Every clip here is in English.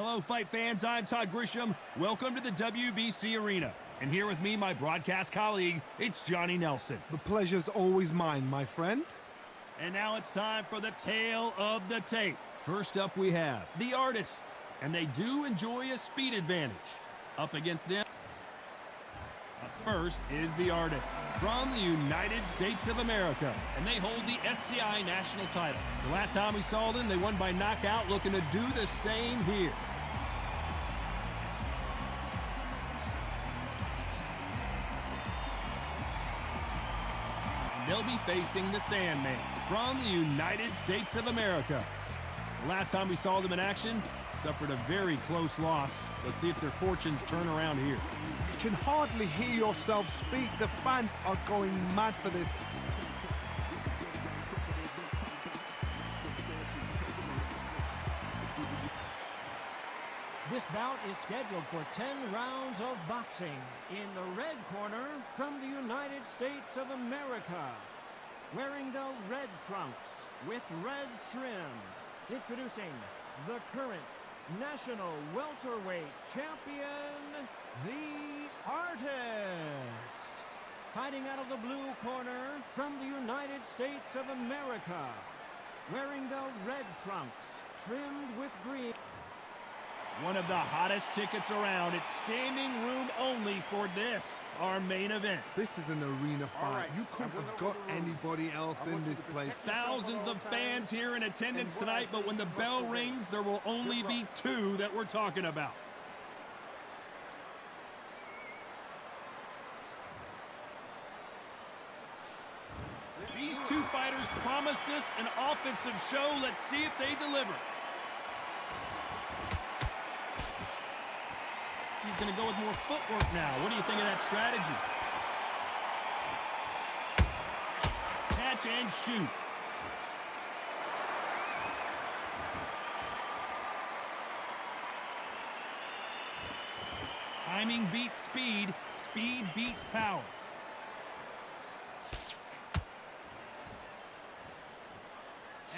Hello, fight fans. I'm Todd Grisham. Welcome to the WBC Arena. And here with me, my broadcast colleague, it's Johnny Nelson. The pleasure's always mine, my friend. And now it's time for the tale of the tape. First up, we have the Artist. And they do enjoy a speed advantage. Up against them, up first is the Artist from the United States of America. And they hold the SCI national title. The last time we saw them, they won by knockout, looking to do the same here. They'll be facing the Sandman from the United States of America. The last time we saw them in action, suffered a very close loss. Let's see if their fortunes turn around here. You can hardly hear yourself speak. The fans are going mad for this. This bout is scheduled for 10 rounds of boxing. In the red corner, from the United States of America, wearing the red trunks with red trim, introducing the current national welterweight champion, the Artist. Fighting out of the blue corner, from the United States of America, wearing the red trunks, trimmed with green. One of the hottest tickets around. It's standing room only for this, our main event. This is an arena fight. You couldn't have got anybody else in this place. Thousands of fans here in attendance tonight, but when the bell rings, there will only be two that we're talking about. These two fighters promised us an offensive show. Let's see if they deliver. He's going to go with more footwork now. What do you think of that strategy? Catch and shoot. Timing beats speed. Speed beats power.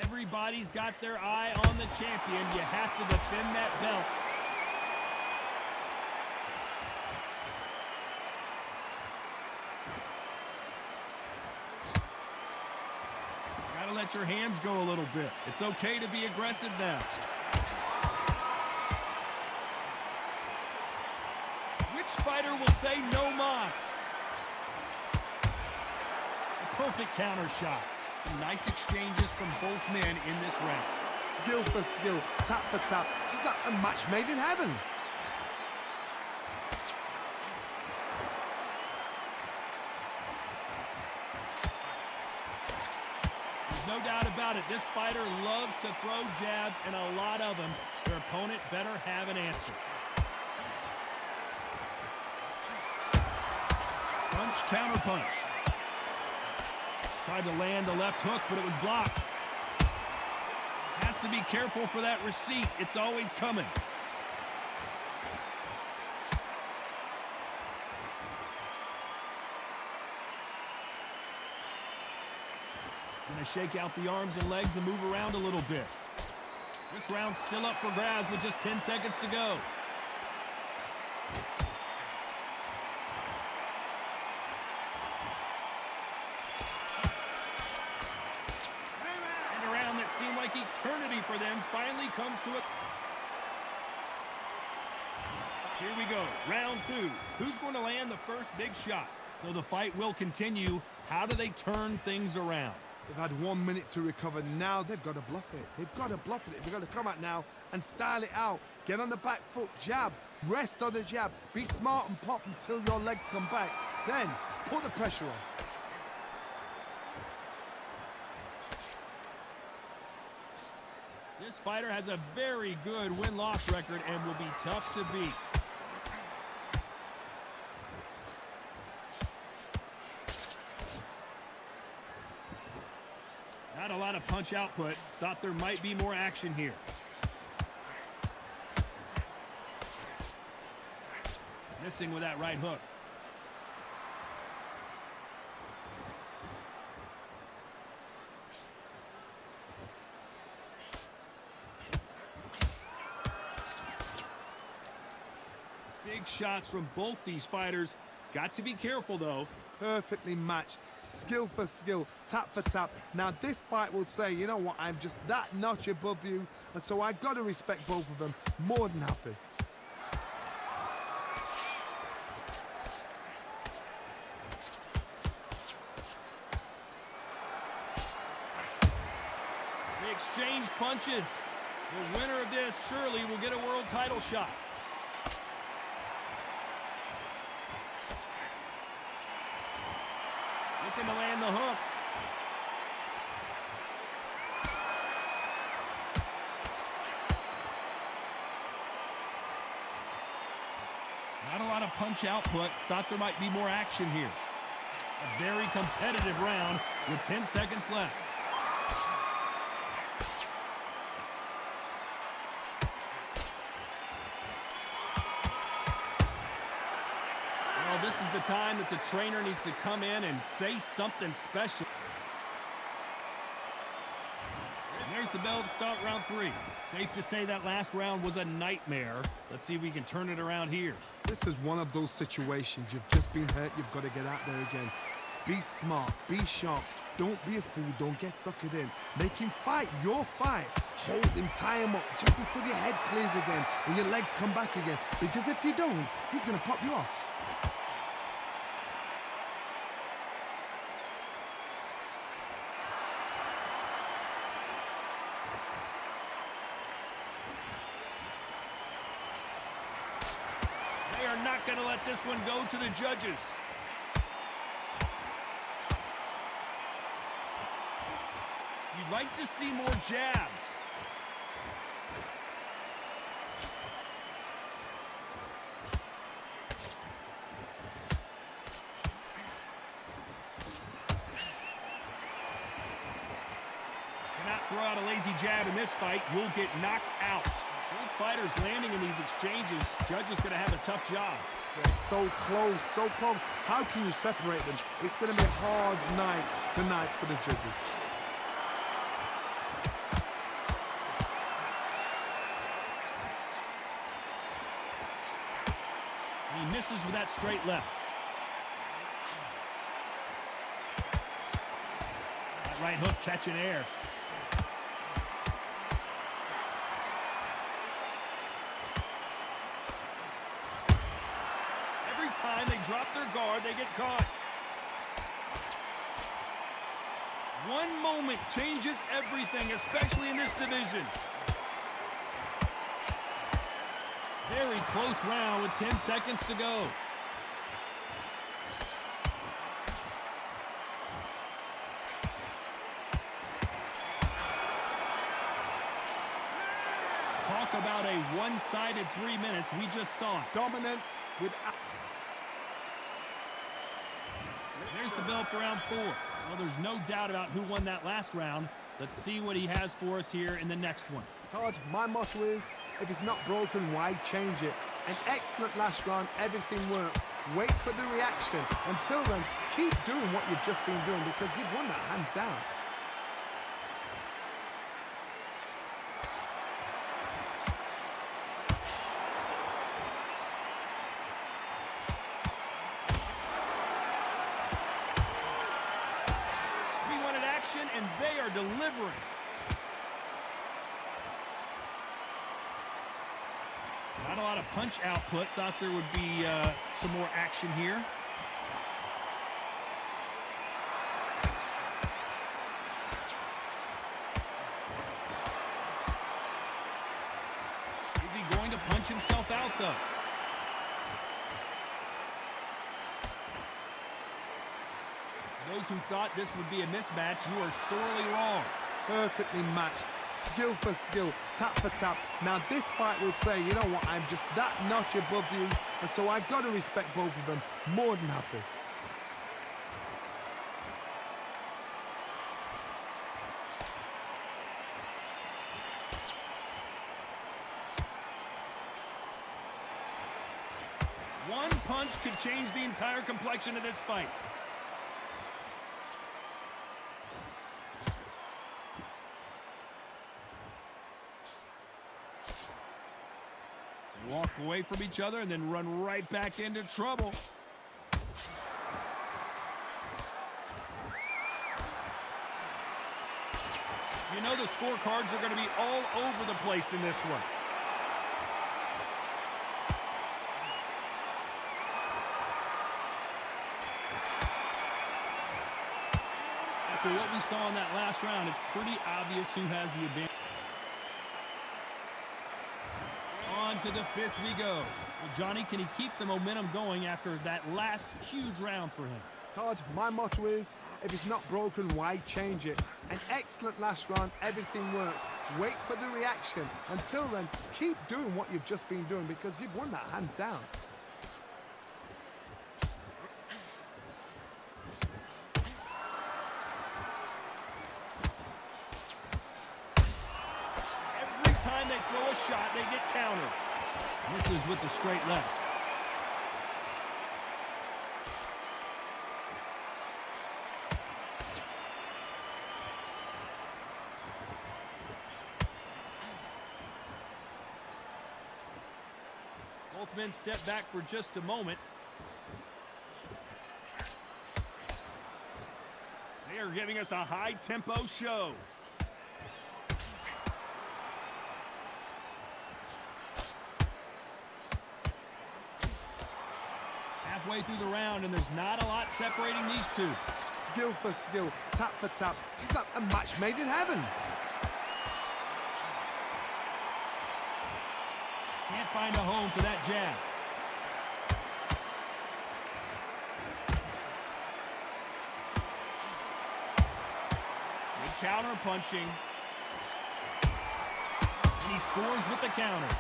Everybody's got their eye on the champion. You have to defend that belt. Let your hands go a little bit. It's okay to be aggressive now. Which fighter will say no mas? A perfect counter shot. Some nice exchanges from both men in this round. Skill for skill, tap for tap. Just like a match made in heaven. No doubt about it, this fighter loves to throw jabs, and a lot of them. Their opponent better have an answer. Punch, counter punch. Tried to land the left hook, but it was blocked. Has to be careful for that receipt. It's always coming. Gonna shake out the arms and legs and move around a little bit. This round's still up for grabs with just 10 seconds to go. And a round that seemed like eternity for them finally comes to it. Here we go, round two. Who's going to land the first big shot? So the fight will continue. How do they turn things around? They've had 1 minute to recover. Now they've got to bluff it. They've got to bluff it. They've got to come out now and style it out. Get on the back foot, jab, rest on the jab. Be smart and pop until your legs come back. Then put the pressure on. This fighter has a very good win-loss record and will be tough to beat. Not a lot of punch output. Thought there might be more action here. Missing with that right hook. Big shots from both these fighters. Got to be careful, though. Perfectly matched, skill for skill, tap for tap. Now this fight will say, you know what, I'm just that notch above you, and so I got to respect both of them. More than happy. They exchange punches. The winner of this surely will get a world title shot. Looking to land the hook. Not a lot of punch output. Thought there might be more action here. A very competitive round with 10 seconds left. Well, this is the time that the trainer needs to come in and say something special. And there's the bell to start round 3. Safe to say that last round was a nightmare. Let's see if we can turn it around here. This is one of those situations. You've just been hurt. You've got to get out there again. Be smart. Be sharp. Don't be a fool. Don't get suckered in. Make him fight your fight. Hold him, tie him up just until your head clears again and your legs come back again. Because if you don't, he's going to pop you off. They are not going to let this one go to the judges. You'd like to see more jabs. Cannot throw out a lazy jab in this fight. You'll get knocked out. Both fighters landing in these exchanges. Judge is going to have a tough job. They're so close, so close. How can you separate them? It's going to be a hard night tonight for the judges. He misses with that straight left. That right hook catching air. Every time they drop their guard, they get caught. One moment changes everything, especially in this division. Very close round with 10 seconds to go. Talk about a one-sided 3 minutes. We just saw it. Dominance with... There's the bell for round 4. Well, there's no doubt about who won that last round. Let's see what he has for us here in the next one. Todd, my motto is, if it's not broken, why change it? An excellent last round, everything worked. Wait for the reaction. Until then, keep doing what you've just been doing because you've won that hands down. We wanted action, and they are delivering. Not a lot of punch output. Thought there would be some more action here. Is he going to punch himself out, though? Those who thought this would be a mismatch, you are sorely wrong. Perfectly matched. Skill for skill, tap for tap. Now this fight will say, you know what, I'm just that notch above you, and so I got to respect both of them. More than happy. One punch could change the entire complexion of this fight. Walk away from each other and then run right back into trouble. You know the scorecards are going to be all over the place in this one. After what we saw in that last round, it's pretty obvious who has the advantage. On to the fifth we go. Well, Johnny, can he keep the momentum going after that last huge round for him? Todd, my motto is, if it's not broken, why change it? An excellent last round, everything works. Wait for the reaction. Until then, keep doing what you've just been doing because you've won that hands down. Every time they throw a shot, they get countered. Misses with the straight left. Both men step back for just a moment. They are giving us a high-tempo show. Halfway through the round, and there's not a lot separating these two. Skill for skill, tap for tap. She's like a match made in heaven. Can't find a home for that jab. Good counter punching. And he scores with the counter.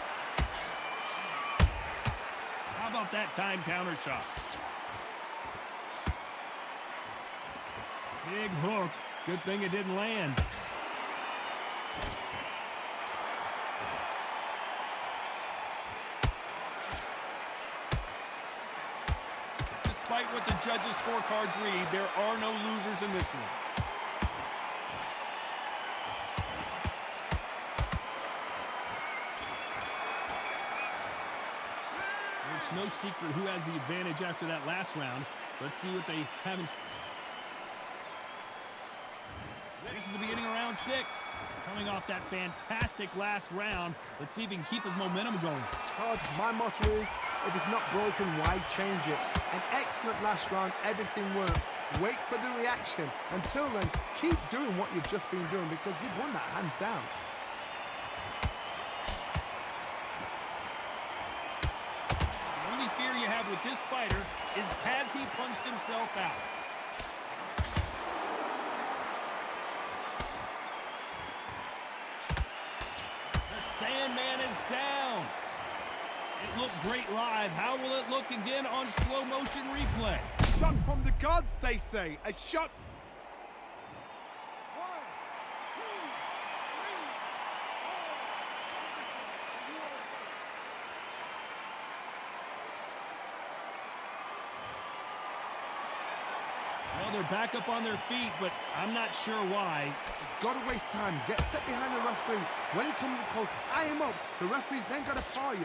How about that time counter shot? Big hook. Good thing it didn't land. Despite what the judges' scorecards read, there are no losers in this one. It's no secret who has the advantage after that last round. Let's see what they have in. This is the beginning of round 6. Coming off that fantastic last round, let's see if he can keep his momentum going. Todd, my motto is, if it's not broken, why change it? An excellent last round, everything works. Wait for the reaction. Until then, keep doing what you've just been doing because you've won that hands down. The only fear you have with this fighter is has he punched himself out? Sandman is down. It looked great live. How will it look again on slow motion replay? Shot from the gods, they say. A shot. 1, 2, 3, all. Well, they're back up on their feet, but I'm not sure why. Got to waste time. Step behind the referee. When he comes to close, tie him up. The referee's then got to foul you.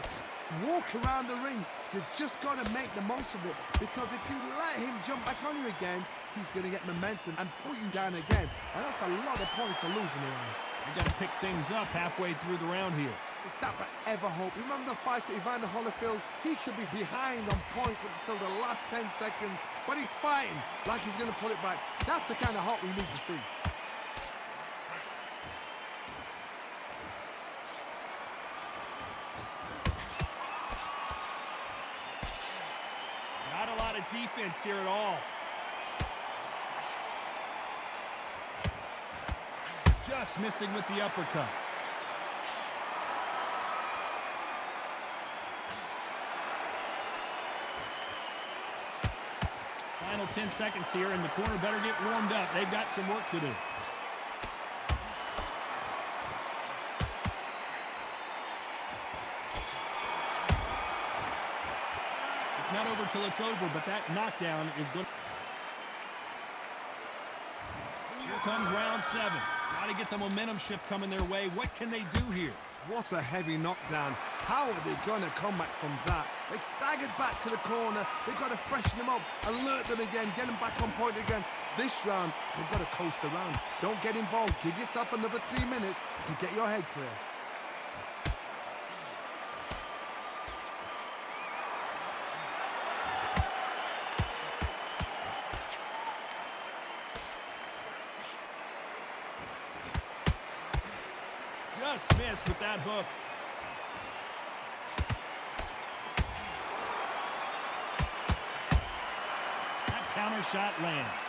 Walk around the ring. You've just got to make the most of it. Because if you let him jump back on you again, he's going to get momentum and pull you down again. And that's a lot of points to lose in the round. We've got to pick things up halfway through the round here. It's that forever hope. Remember the fight at Evander Holyfield? He could be behind on points until the last 10 seconds. But he's fighting like he's going to pull it back. That's the kind of hope we need to see. Defense here at all. Just missing with the uppercut. Final 10 seconds here, and the corner better get warmed up. They've got some work to do. Not over till it's over, but that knockdown is good. Here comes round 7. Got to get the momentum shift coming their way. What can they do here? What a heavy knockdown. How are they going to come back from that? They staggered back to the corner. They've got to freshen them up, alert them again, get them back on point again. This round, they've got to coast around. Don't get involved. Give yourself another 3 minutes to get your head clear. Just missed with that hook. That counter shot lands.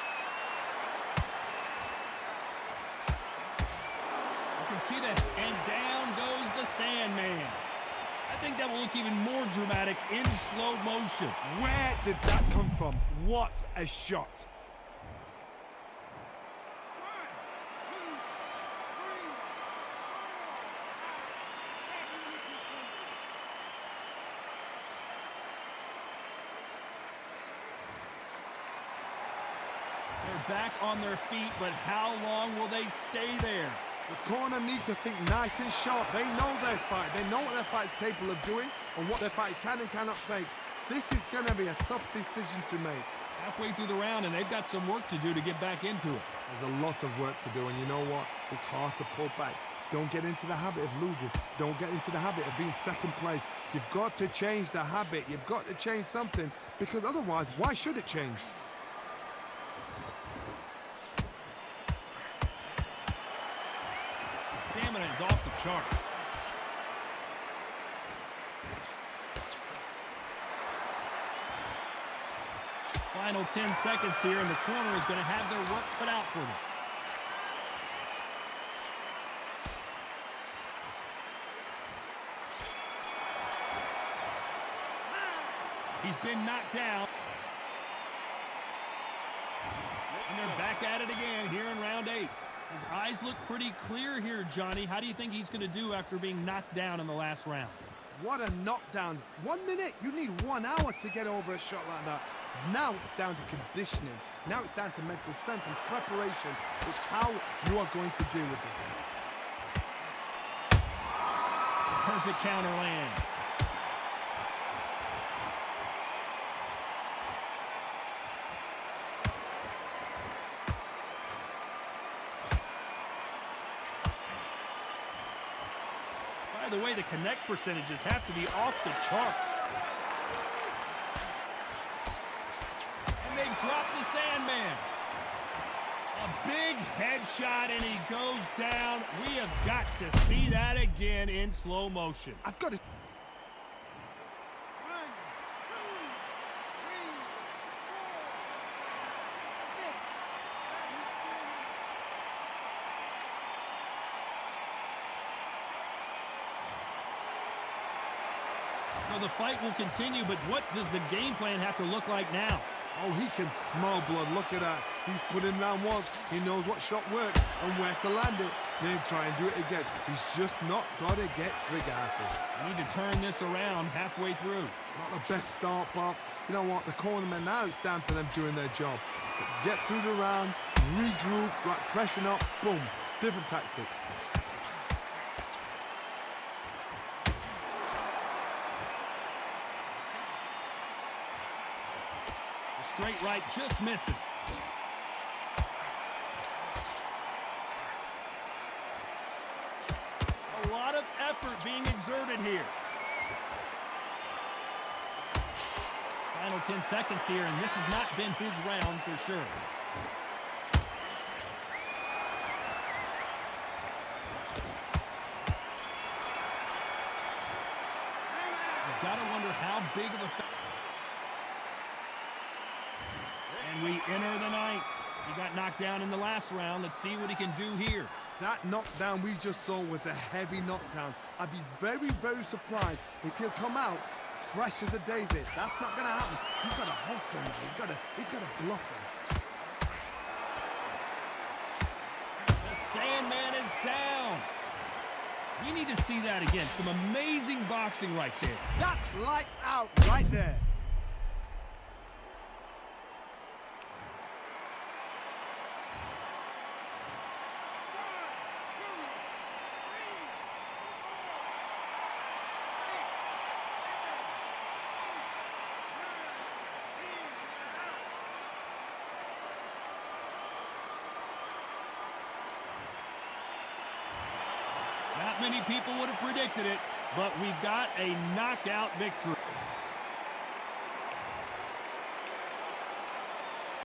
You can see that, and down goes the Sandman. I think that will look even more dramatic in slow motion. Where did that come from? What a shot. They're back on their feet, but how long will they stay there? The corner needs to think nice and sharp. They know their fight. They know what their fight is capable of doing and what their fight can and cannot take. This is going to be a tough decision to make. Halfway through the round, and they've got some work to do to get back into it. There's a lot of work to do, and you know what? It's hard to pull back. Don't get into the habit of losing. Don't get into the habit of being second place. You've got to change the habit. You've got to change something, because otherwise, why should it change? Stamina is off the charts. Final 10 seconds here, and the corner is going to have their work cut out for them. He's been knocked down. And they're back at it again here in round 8. His eyes look pretty clear here, Johnny. How do you think he's going to do after being knocked down in the last round? What a knockdown. 1 minute, you need 1 hour to get over a shot like that. Now it's down to conditioning. Now it's down to mental strength and preparation. It's how you are going to deal with this. Perfect counter lands. By the way, the connect percentages have to be off the charts. And they drop the Sandman. A big headshot, and he goes down. We have got to see that again in slow motion. I've got to... So the fight will continue, but what does the game plan have to look like now? Oh, he can smell blood. Look at that. He's put in round once. He knows what shot worked and where to land it. Then try and do it again. He's just not got to get trigger happy. We need to turn this around halfway through. Not the best start, but you know what? The cornermen, now it's down to them doing their job. Get through the round, regroup, right, freshen up, boom. Different tactics. Straight right just misses. A lot of effort being exerted here. Final 10 seconds here, and this has not been his round for sure. You've got to wonder how big of a... And we enter the ninth. He got knocked down in the last round. Let's see what he can do here. That knockdown we just saw was a heavy knockdown. I'd be very, very surprised if he'll come out fresh as a daisy. That's not going to happen. He's got to hustle him. He's got to bluff him. The Sandman is down. We need to see that again. Some amazing boxing right there. That's lights out right there. many people would have predicted it, but we've got a knockout victory.